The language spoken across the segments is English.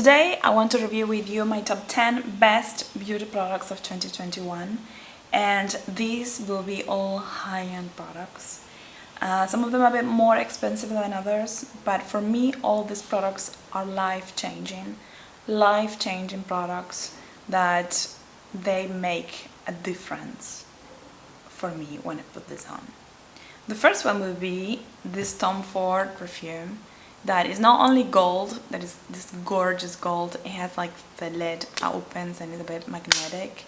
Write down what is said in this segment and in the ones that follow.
today I want to review with you my top 10 best beauty products of 2021, and these will be all high-end products. Some of them are a bit more expensive than others, but for me all these products are life-changing products that they make a difference for me when I put this on. The first one will be this Tom Ford perfume that is not only gold, that is this gorgeous gold. It has like the lid opens and it's a bit magnetic.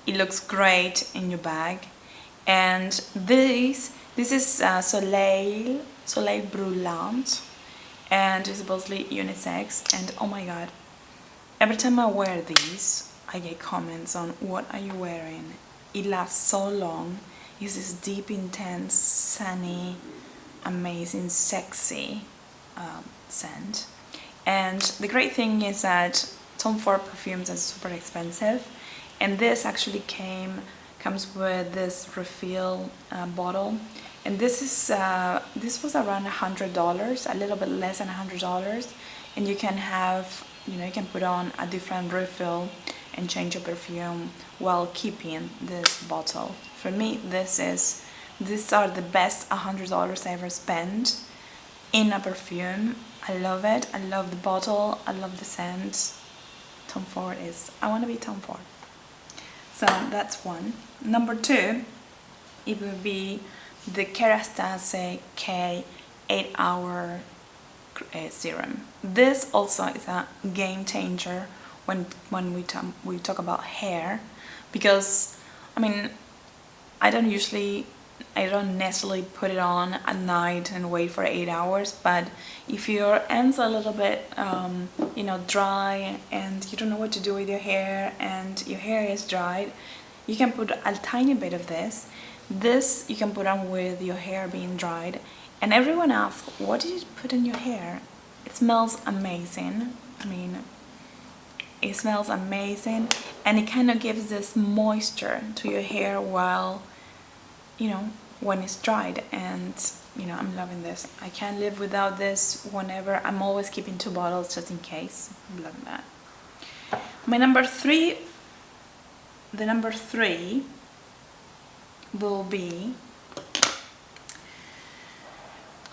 It looks great in your bag. And this is Soleil Brulant, and it's supposedly unisex. And oh my god, every time I wear these I get comments on what are you wearing. It lasts so long. It's this deep, intense, sunny, amazing, sexy scent. And the great thing is that Tom Ford perfumes are super expensive, and this actually comes with this refill bottle, and this was around $100, a little bit less than $100, and you can have, you can put on a different refill and change your perfume while keeping this bottle. For me, these are the best $100 I ever spent in a perfume. I love it. I love the bottle. I love the scent. Tom Ford I want to be Tom Ford. So that's one. Number two, it will be the Kerastasse K 8-hour serum. This also is a game changer when we talk about hair, because I mean I don't necessarily put it on at night and wait for 8 hours, but if your ends are a little bit dry and you don't know what to do with your hair and your hair is dried, you can put a tiny bit of this you can put on with your hair being dried. And everyone asks, what did you put in your hair? It smells amazing. I mean, it smells amazing, and it kind of gives this moisture to your hair while when it's dried. And I'm loving this. I can't live without this whenever. I'm always keeping 2 bottles just in case. I'm loving that. My number 3 will be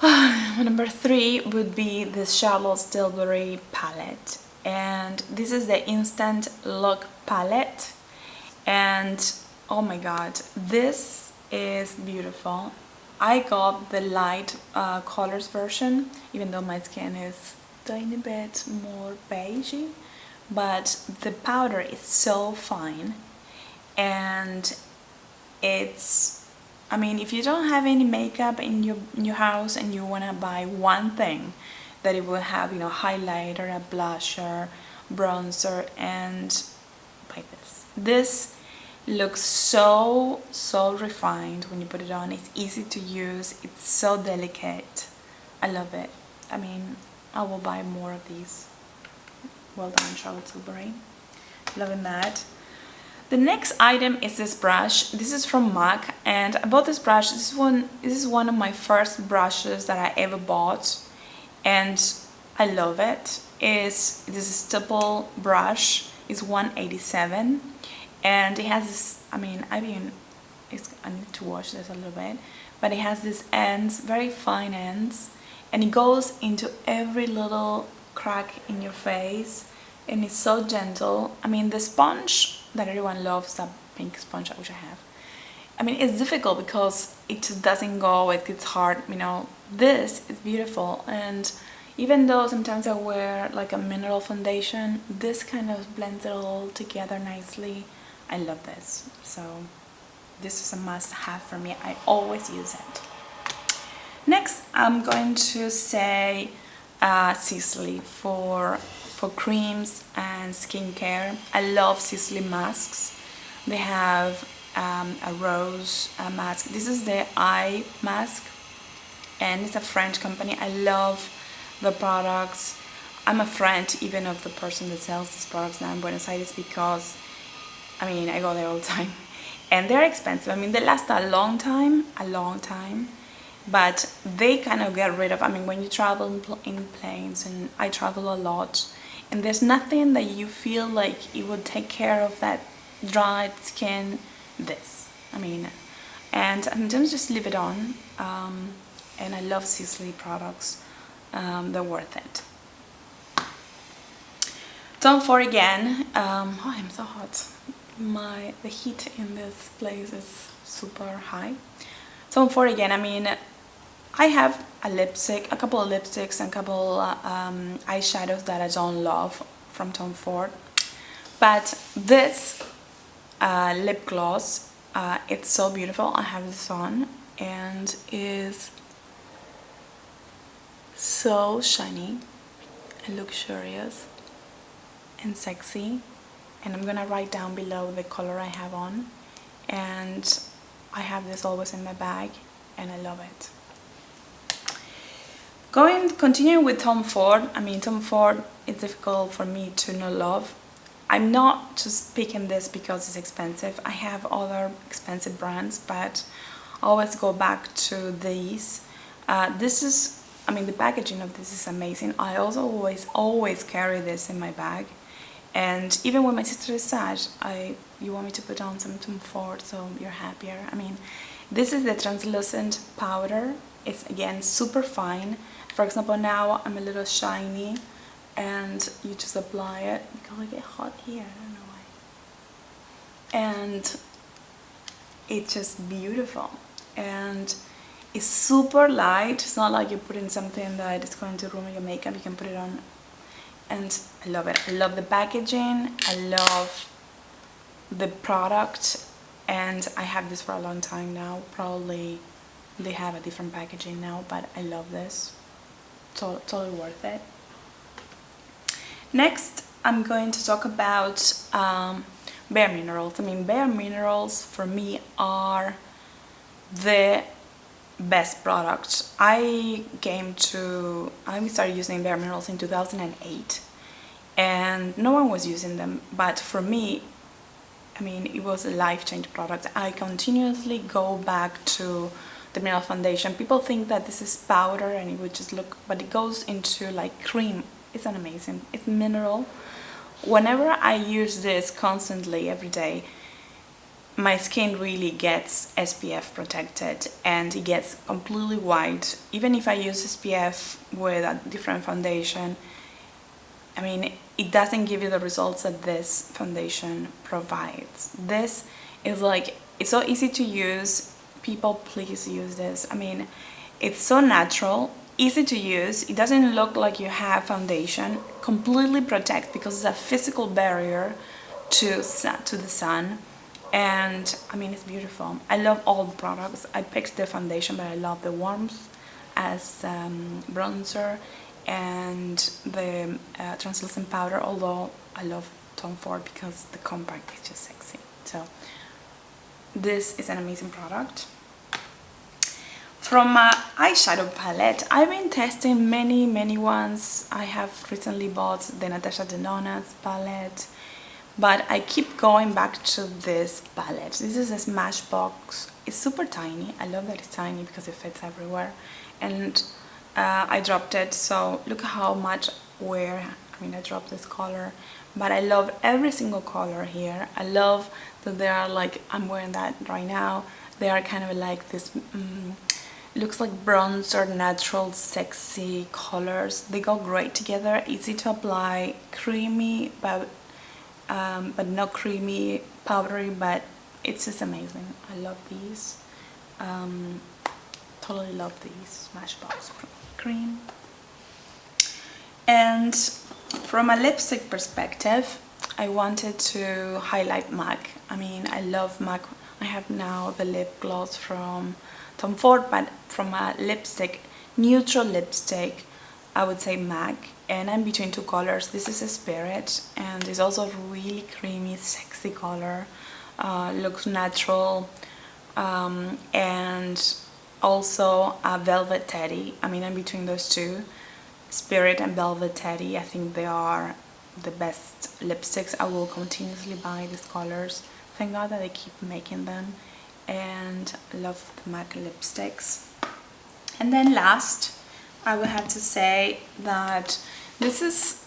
my number 3 would be this Charlotte's Tilbury palette, and this is the Instant Look palette, and oh my god, this is beautiful. I got the light colors version, even though my skin is a tiny bit more beigey, but the powder is so fine, and I mean, if you don't have any makeup in your house and you want to buy one thing that it will have, highlighter, a blusher, bronzer, and like this looks so refined when you put it on. It's easy to use, it's so delicate. I love it. I mean, I will buy more of these. Well done, Charlotte Tilbury. Loving that. The next item is this brush. This is from MAC, and I bought this brush. This is one of my first brushes that I ever bought, and I love it. This is a Stiple brush. It's $187, and it has this. I need to wash this a little bit, but it has these ends, very fine ends, and it goes into every little crack in your face, and it's so gentle. I mean, the sponge that everyone loves, that pink sponge, which I have. I mean, it's difficult because it just doesn't go. It gets hard. This is beautiful, and even though sometimes I wear like a mineral foundation, this kind of blends it all together nicely. I love this. So this is a must-have for me. I always use it. Next, I'm going to say Sisley for creams and skincare. I love Sisley masks. They have a rose mask. This is the eye mask, and it's a French company. I love the products. I'm a friend even of the person that sells these products now in Buenos Aires, because I go there all the time, and they're expensive. They last a long time, but they kind of get rid of, when you travel in planes, and I travel a lot, and there's nothing that you feel like it would take care of that dried skin. This, I mean, and I'm gonna just leave it on. And I love Sisley products. They're worth it. Tom Ford again. Oh, I'm so hot. The heat in this place is super high. Tom Ford again. I mean, I have a couple of lipsticks and a couple eyeshadows that I don't love from Tom Ford, but this lip gloss, it's so beautiful. I have this on and is so shiny and luxurious and sexy, and I'm gonna write down below the color I have on, and I have this always in my bag and I love it. Continuing with Tom Ford. I mean, Tom Ford is difficult for me to not love. I'm not just picking this because it's expensive. I have other expensive brands, but I always go back to these. This is, I mean, the packaging of this is amazing. I also always carry this in my bag, and even when my sister is sad, you want me to put on some Tom Ford so you're happier. I mean, this is the translucent powder. It's again super fine. For example, now I'm a little shiny, and you just apply it because I get hot here, I don't know why. And it's just beautiful, and it's super light. It's not like you're putting something that is going to ruin your makeup. You can put it on, and I love it. I love the packaging, I love the product, and I have this for a long time now. Probably they have a different packaging now, but I love this. Totally worth it. Next, I'm going to talk about Bare Minerals. I mean, Bare Minerals for me are the best product. I started using Bare Minerals in 2008, and no one was using them, but for me, I mean, it was a life-changing product. I continuously go back to the mineral foundation. People think that this is powder and it would just look, but it goes into like cream. It's an amazing, it's mineral. Whenever I use this constantly every day, my skin really gets SPF protected and it gets completely white. Even if I use SPF with a different foundation, I mean, it doesn't give you the results that this foundation provides. This is like, it's so easy to use. People, please use this. I mean, it's so natural, easy to use. It doesn't look like you have foundation. Completely protects because it's a physical barrier to the sun. And I mean, it's beautiful. I love all the products. I picked the foundation, but I love the warmth as bronzer and the translucent powder, although I love Tom Ford because the compact is just sexy. So this is an amazing product. From my eyeshadow palette, I've been testing many ones. I have recently bought the Natasha Denona's palette, but I keep going back to this palette. This is a Smashbox. It's super tiny. I love that it's tiny because it fits everywhere, and I dropped it, so look how much wear. I mean, I dropped this color, but I love every single color here. I love that they are like, I'm wearing that right now. They are kind of like this looks like bronzer, natural, sexy colors. They go great together, easy to apply, creamy, but not creamy, powdery, but it's just amazing. I love these. Totally love these Smashbox cream. And from a lipstick perspective, I wanted to highlight MAC. I mean, I love MAC. I have now the lip gloss from Tom Ford, but from a lipstick, neutral lipstick, I would say MAC. And I'm between two colors. This is a Spirit, and it's also a really creamy, sexy color. Looks natural, and also a Velvet Teddy. I mean, I'm between those two, Spirit and Velvet Teddy. I think they are the best lipsticks. I will continuously buy these colors. Thank God that they keep making them, and I love the MAC lipsticks. And then last, I would have to say that this is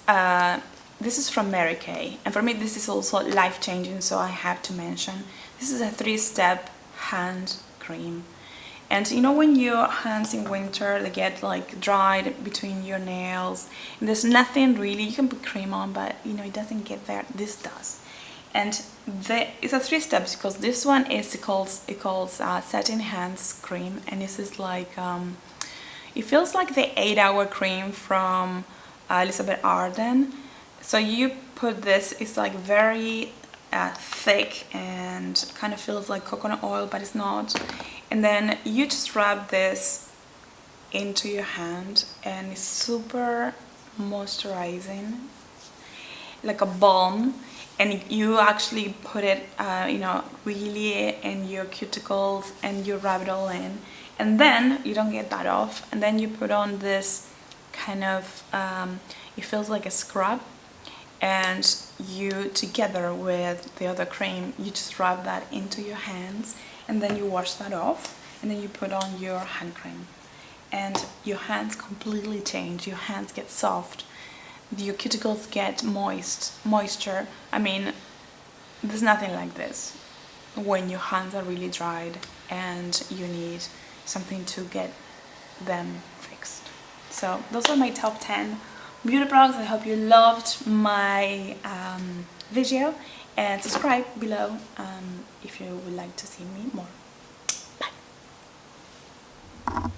this is from Mary Kay, and for me this is also life-changing, so I have to mention. This is a 3-step hand cream. And you know when your hands in winter, they get like dried between your nails, and there's nothing really, you can put cream on, but you know, it doesn't get there. This does. And it's a 3 steps, because this one is, it calls Satin Hands Cream, and this is like, it feels like the 8-hour cream from Elizabeth Arden. So you put this, it's like very thick and kind of feels like coconut oil, but it's not. And then you just rub this into your hand, and it's super moisturizing, like a balm. And you actually put it, you know, really in your cuticles, and you rub it all in. And then you don't get that off, and then you put on this kind of, it feels like a scrub, and you, together with the other cream, you just rub that into your hands, and then you wash that off, and then you put on your hand cream, and your hands completely change. Your hands get soft, your cuticles get moisture. I mean, there's nothing like this when your hands are really dried and you need something to get them fixed. So those are my top 10 beauty products. I hope you loved my video, and subscribe below if you would like to see me more. Bye.